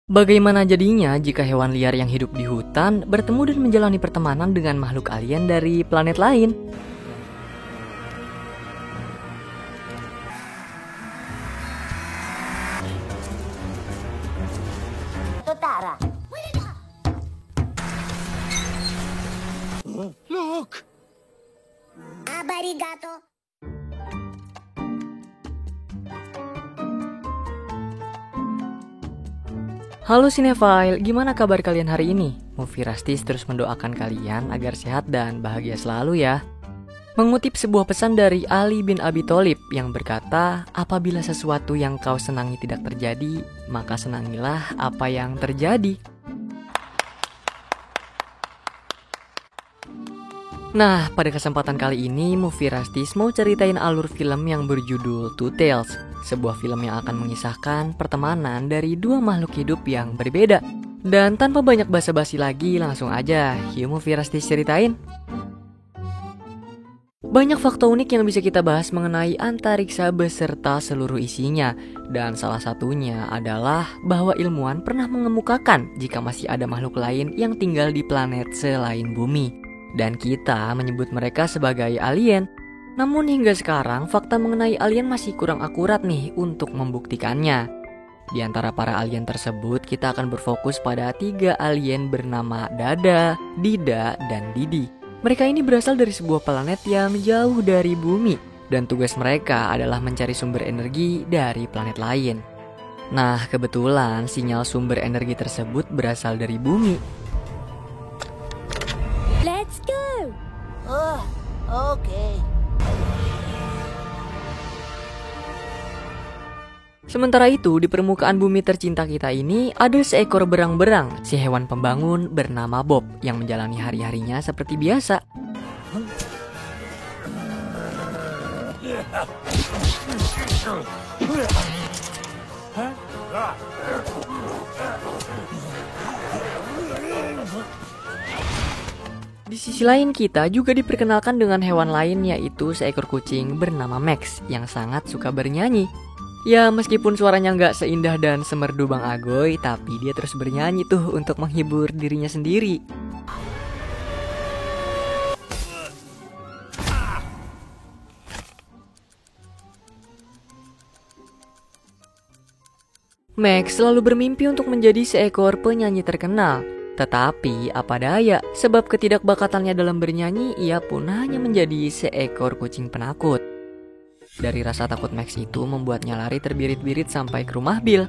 Bagaimana jadinya jika hewan liar yang hidup di hutan bertemu dan menjalani pertemanan dengan makhluk alien dari planet lain? Totara. Look! Abarigato. Halo Cinefile, gimana kabar kalian hari ini? Movie Rastis terus mendoakan kalian agar sehat dan bahagia selalu ya. Mengutip sebuah pesan dari Ali bin Abi Thalib yang berkata, apabila sesuatu yang kau senangi tidak terjadi, maka senangilah apa yang terjadi. Nah, pada kesempatan kali ini, Movie Rastis mau ceritain alur film yang berjudul Two Tales, sebuah film yang akan mengisahkan pertemanan dari dua makhluk hidup yang berbeda. Dan tanpa banyak basa-basi lagi, langsung aja, yuk Movie Rastis ceritain. Banyak fakta unik yang bisa kita bahas mengenai antariksa beserta seluruh isinya. Dan salah satunya adalah bahwa ilmuwan pernah mengemukakan jika masih ada makhluk lain yang tinggal di planet selain bumi. Dan kita menyebut mereka sebagai alien. Namun hingga sekarang fakta mengenai alien masih kurang akurat nih untuk membuktikannya. Di antara para alien tersebut kita akan berfokus pada 3 alien bernama Dada, Dida, dan Didi. Mereka ini berasal dari sebuah planet yang jauh dari bumi. Dan tugas mereka adalah mencari sumber energi dari planet lain. Nah, kebetulan sinyal sumber energi tersebut berasal dari bumi. Let's go. Oh, okay. Sementara itu, di permukaan bumi tercinta kita ini ada seekor berang-berang, si hewan pembangun bernama Bob yang menjalani hari-harinya seperti biasa. Di sisi lain kita juga diperkenalkan dengan hewan lain yaitu seekor kucing bernama Max yang sangat suka bernyanyi. Ya meskipun suaranya nggak seindah dan semerdu Bang Agoy, tapi dia terus bernyanyi tuh untuk menghibur dirinya sendiri. Max selalu bermimpi untuk menjadi seekor penyanyi terkenal. Tetapi apa daya, sebab ketidakbakatannya dalam bernyanyi, ia pun hanya menjadi seekor kucing penakut. Dari rasa takut Max itu membuatnya lari terbirit-birit sampai ke rumah Bill.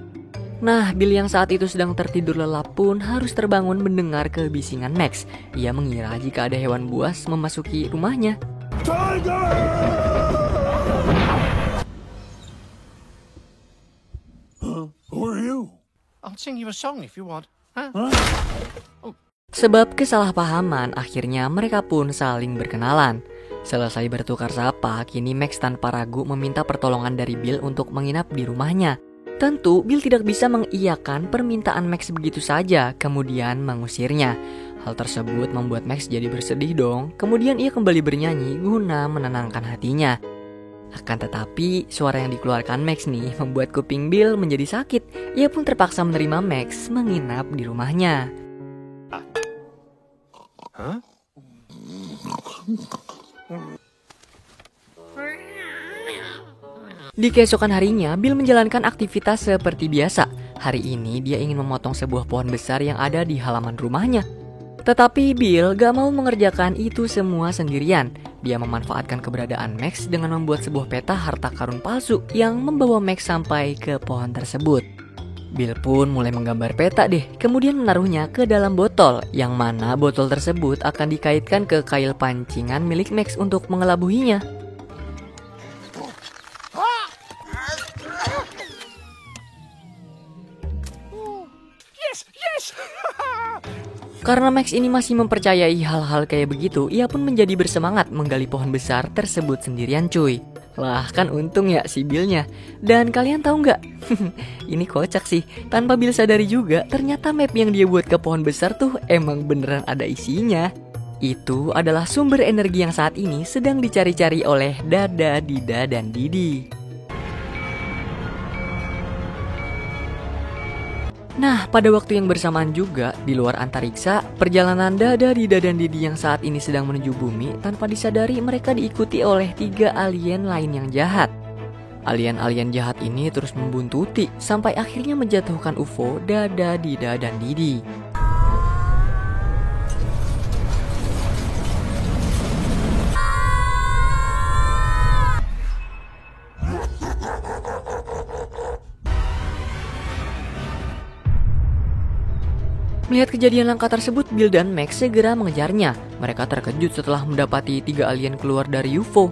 Nah, Bill yang saat itu sedang tertidur lelap pun harus terbangun mendengar kebisingan Max. Ia mengira jika ada hewan buas memasuki rumahnya. Tiger! Who are you? I'll sing you a song if you want. Huh? Sebab kesalahpahaman, akhirnya mereka pun saling berkenalan. Selesai bertukar sapa, kini Max tanpa ragu meminta pertolongan dari Bill untuk menginap di rumahnya. Tentu, Bill tidak bisa mengiyakan permintaan Max begitu saja, kemudian mengusirnya. Hal tersebut membuat Max jadi bersedih dong, kemudian ia kembali bernyanyi guna menenangkan hatinya. Akan tetapi, suara yang dikeluarkan Max nih membuat kuping Bill menjadi sakit. Ia pun terpaksa menerima Max menginap di rumahnya. Huh? Di keesokan harinya, Bill menjalankan aktivitas seperti biasa. Hari ini dia ingin memotong sebuah pohon besar yang ada di halaman rumahnya. Tetapi Bill gak mau mengerjakan itu semua sendirian. Dia memanfaatkan keberadaan Max dengan membuat sebuah peta harta karun palsu yang membawa Max sampai ke pohon tersebut. Bill pun mulai menggambar peta deh, kemudian menaruhnya ke dalam botol, yang mana botol tersebut akan dikaitkan ke kail pancingan milik Max untuk mengelabuhinya. Yes! Karena Max ini masih mempercayai hal-hal kayak begitu, ia pun menjadi bersemangat menggali pohon besar tersebut sendirian cuy. Lah kan untung ya si Billnya. Dan kalian tahu nggak? Ini kocak sih. Tanpa Bill sadari juga, ternyata map yang dia buat ke pohon besar tuh emang beneran ada isinya. Itu adalah sumber energi yang saat ini sedang dicari-cari oleh Dada, Dida, dan Didi. Nah, pada waktu yang bersamaan juga, di luar antariksa, perjalanan Dada, Dida, dan Didi yang saat ini sedang menuju bumi, tanpa disadari mereka diikuti oleh 3 alien lain yang jahat. Alien-alien jahat ini terus membuntuti, sampai akhirnya menjatuhkan UFO Dada, Dida, dan Didi. Melihat kejadian langka tersebut, Bill dan Max segera mengejarnya. Mereka terkejut setelah mendapati 3 alien keluar dari UFO.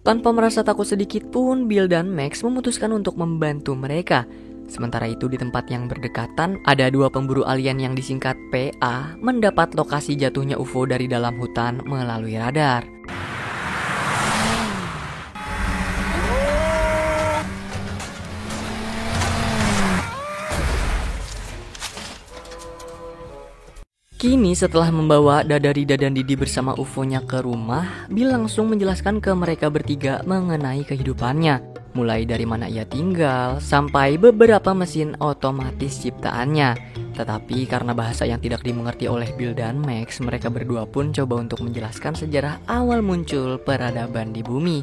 Tanpa merasa takut sedikit pun, Bill dan Max memutuskan untuk membantu mereka. Sementara itu di tempat yang berdekatan, ada 2 pemburu alien yang disingkat PA mendapat lokasi jatuhnya UFO dari dalam hutan melalui radar. Kini setelah membawa Dada, Dida, dan Didi bersama UFO-nya ke rumah, Bill langsung menjelaskan ke mereka bertiga mengenai kehidupannya. Mulai dari mana ia tinggal, sampai beberapa mesin otomatis ciptaannya. Tetapi karena bahasa yang tidak dimengerti oleh Bill dan Max, mereka berdua pun coba untuk menjelaskan sejarah awal muncul peradaban di bumi.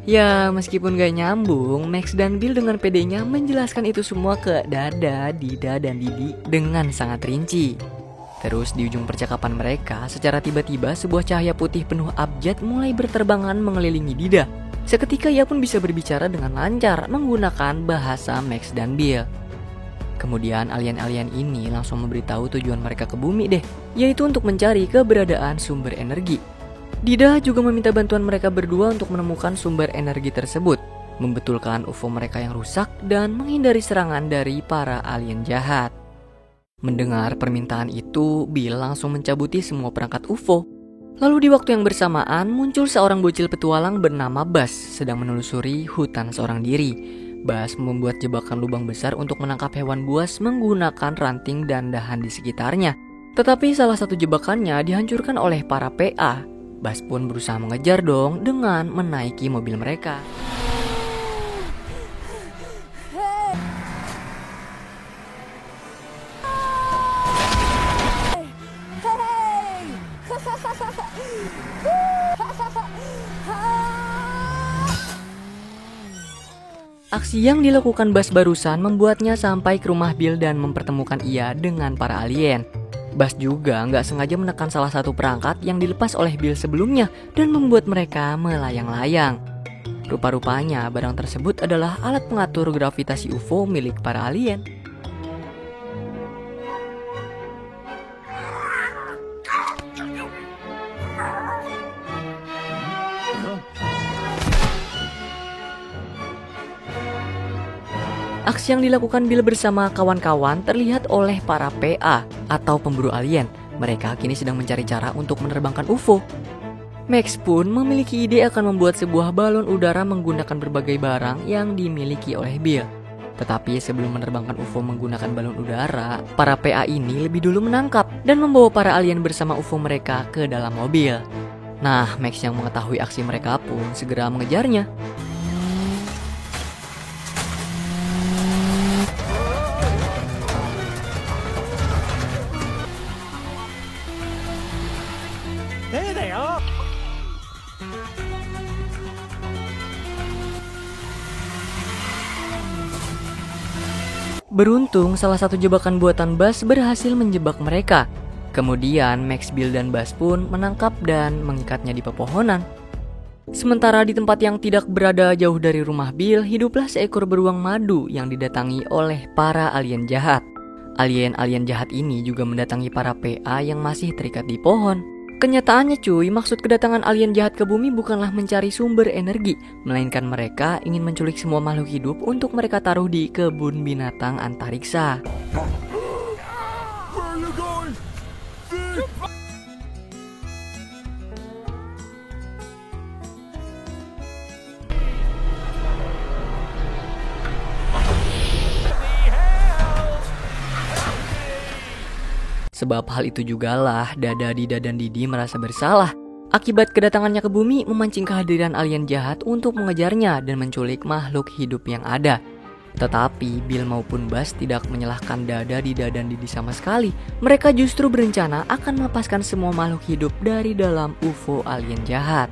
Ya, meskipun gak nyambung, Max dan Bill dengan pedenya menjelaskan itu semua ke Dada, Dida, dan Didi dengan sangat rinci. Terus di ujung percakapan mereka, secara tiba-tiba sebuah cahaya putih penuh abjad mulai berterbangan mengelilingi Dida. Seketika ia pun bisa berbicara dengan lancar menggunakan bahasa Max dan Bill. Kemudian alien-alien ini langsung memberitahu tujuan mereka ke bumi deh, yaitu untuk mencari keberadaan sumber energi. Dida juga meminta bantuan mereka berdua untuk menemukan sumber energi tersebut, membetulkan UFO mereka yang rusak, dan menghindari serangan dari para alien jahat. Mendengar permintaan itu, Bill langsung mencabuti semua perangkat UFO. Lalu di waktu yang bersamaan muncul seorang bocil petualang bernama Buzz sedang menelusuri hutan seorang diri. Buzz membuat jebakan lubang besar untuk menangkap hewan buas menggunakan ranting dan dahan di sekitarnya. Tetapi salah satu jebakannya dihancurkan oleh para PA. Buzz pun berusaha mengejar dong dengan menaiki mobil mereka. Aksi yang dilakukan Buzz barusan membuatnya sampai ke rumah Bill dan mempertemukan ia dengan para alien. Buzz juga nggak sengaja menekan salah satu perangkat yang dilepas oleh Bill sebelumnya dan membuat mereka melayang-layang. Rupa-rupanya barang tersebut adalah alat pengatur gravitasi UFO milik para alien. Aksi yang dilakukan Bill bersama kawan-kawan terlihat oleh para PA atau pemburu alien. Mereka kini sedang mencari cara untuk menerbangkan UFO. Max pun memiliki ide akan membuat sebuah balon udara menggunakan berbagai barang yang dimiliki oleh Bill. Tetapi sebelum menerbangkan UFO menggunakan balon udara, para PA ini lebih dulu menangkap dan membawa para alien bersama UFO mereka ke dalam mobil. Nah, Max yang mengetahui aksi mereka pun segera mengejarnya. There they are! Beruntung salah satu jebakan buatan Buzz berhasil menjebak mereka. Kemudian Max, Bill, dan Buzz pun menangkap dan mengikatnya di pepohonan. Sementara di tempat yang tidak berada jauh dari rumah Bill, hiduplah seekor beruang madu yang didatangi oleh para alien jahat. Alien-alien jahat ini juga mendatangi para PA yang masih terikat di pohon. Kenyataannya cuy, maksud kedatangan alien jahat ke bumi bukanlah mencari sumber energi, melainkan mereka ingin menculik semua makhluk hidup untuk mereka taruh di kebun binatang antariksa. Where are you going? Sebab hal itu jugalah Dada, Dida, dan Didi merasa bersalah. Akibat kedatangannya ke bumi memancing kehadiran alien jahat untuk mengejarnya dan menculik makhluk hidup yang ada. Tetapi Bill maupun Buzz tidak menyalahkan Dada, Dida, dan Didi sama sekali. Mereka justru berencana akan melepaskan semua makhluk hidup dari dalam UFO alien jahat.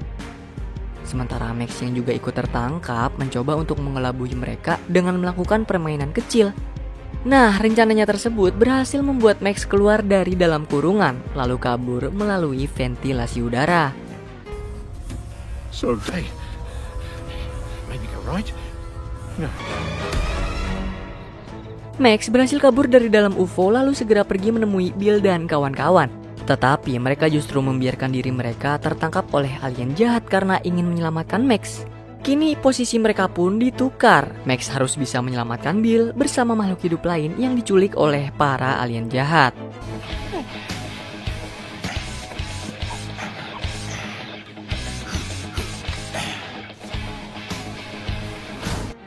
Sementara Max yang juga ikut tertangkap mencoba untuk mengelabui mereka dengan melakukan permainan kecil. Nah, rencananya tersebut berhasil membuat Max keluar dari dalam kurungan, lalu kabur melalui ventilasi udara. So, hey, maybe go right? No. Max berhasil kabur dari dalam UFO lalu segera pergi menemui Bill dan kawan-kawan. Tetapi mereka justru membiarkan diri mereka tertangkap oleh alien jahat karena ingin menyelamatkan Max. Kini posisi mereka pun ditukar. Max harus bisa menyelamatkan Bill bersama makhluk hidup lain yang diculik oleh para alien jahat.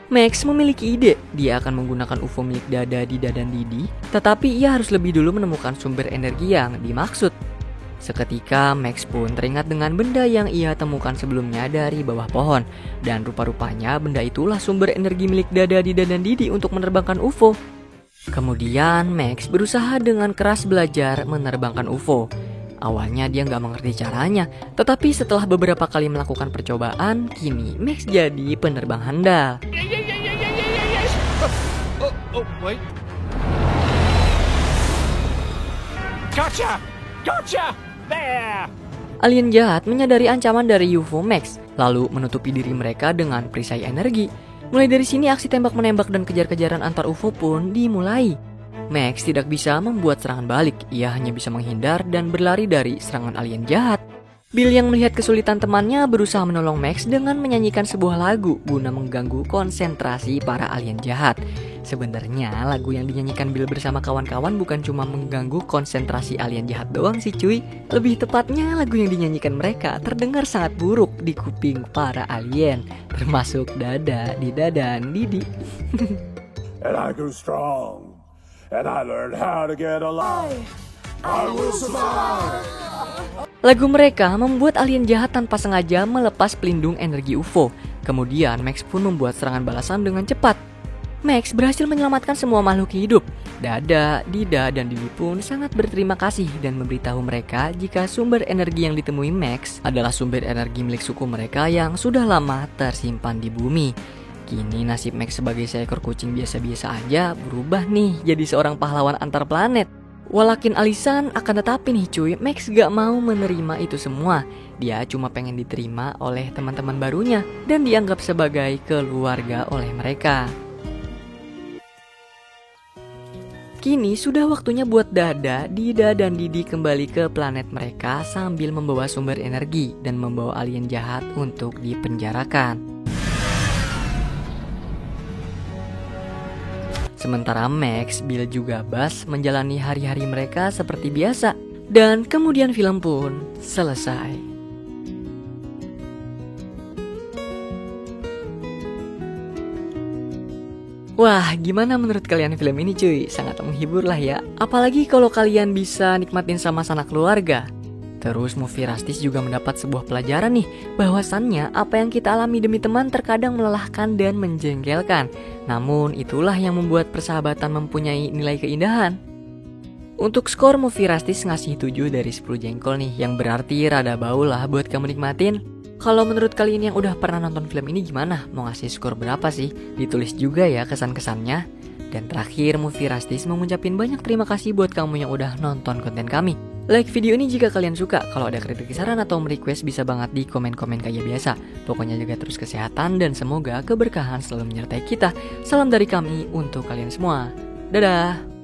Max memiliki ide, dia akan menggunakan UFO milik Dada, Dida, dan Didi, tetapi ia harus lebih dulu menemukan sumber energi yang dimaksud. Seketika Max pun teringat dengan benda yang ia temukan sebelumnya dari bawah pohon, dan rupa-rupanya benda itulah sumber energi milik Dada, Dida, dan Didi untuk menerbangkan UFO. Kemudian Max berusaha dengan keras belajar menerbangkan UFO. Awalnya dia nggak mengerti caranya, tetapi setelah beberapa kali melakukan percobaan, kini Max jadi penerbang handal. Oh, wait. Gotcha! Gotcha! There! Alien jahat menyadari ancaman dari UFO Max, lalu menutupi diri mereka dengan perisai energi. Mulai dari sini aksi tembak-menembak dan kejar-kejaran antar UFO pun dimulai. Max tidak bisa membuat serangan balik, ia hanya bisa menghindar dan berlari dari serangan alien jahat. Bill yang melihat kesulitan temannya berusaha menolong Max dengan menyanyikan sebuah lagu guna mengganggu konsentrasi para alien jahat. Sebenarnya lagu yang dinyanyikan Bill bersama kawan-kawan bukan cuma mengganggu konsentrasi alien jahat doang sih cuy. Lebih tepatnya lagu yang dinyanyikan mereka terdengar sangat buruk di kuping para alien, termasuk Dada, Dida, dan Didi. And I grew strong. And I learned how to get alive. I will survive. Lagu mereka membuat alien jahat tanpa sengaja melepas pelindung energi UFO. Kemudian Max pun membuat serangan balasan dengan cepat. Max berhasil menyelamatkan semua makhluk hidup. Dada, Dida, dan Didi pun sangat berterima kasih dan memberitahu mereka jika sumber energi yang ditemui Max adalah sumber energi milik suku mereka yang sudah lama tersimpan di bumi. Kini nasib Max sebagai seekor kucing biasa-biasa aja berubah nih jadi seorang pahlawan antar planet. Walakin alisan akan tetapi nih cuy, Max gak mau menerima itu semua. Dia cuma pengen diterima oleh teman-teman barunya dan dianggap sebagai keluarga oleh mereka. Kini sudah waktunya buat Dada, Dida, dan Didi kembali ke planet mereka sambil membawa sumber energi dan membawa alien jahat untuk dipenjarakan. Sementara Max, Bill, juga Buzz menjalani hari-hari mereka seperti biasa. Dan kemudian film pun selesai. Wah, gimana menurut kalian film ini cuy? Sangat menghibur lah ya. Apalagi kalau kalian bisa nikmatin sama sanak keluarga. Terus Movie Rastis juga mendapat sebuah pelajaran nih, bahwasannya apa yang kita alami demi teman terkadang melelahkan dan menjengkelkan. Namun itulah yang membuat persahabatan mempunyai nilai keindahan. Untuk skor Movie Rastis ngasih 7 dari 10 jengkol nih, yang berarti rada bau lah buat kamu nikmatin. Kalau menurut kalian yang udah pernah nonton film ini gimana? Mau ngasih skor berapa sih? Ditulis juga ya kesan-kesannya. Dan terakhir Movie Rastis mengucapin banyak terima kasih buat kamu yang udah nonton konten kami. Like video ini jika kalian suka. Kalau ada kritik, saran, atau request bisa banget di komen-komen kayak biasa. Pokoknya jaga terus kesehatan dan semoga keberkahan selalu menyertai kita. Salam dari kami untuk kalian semua. Dadah.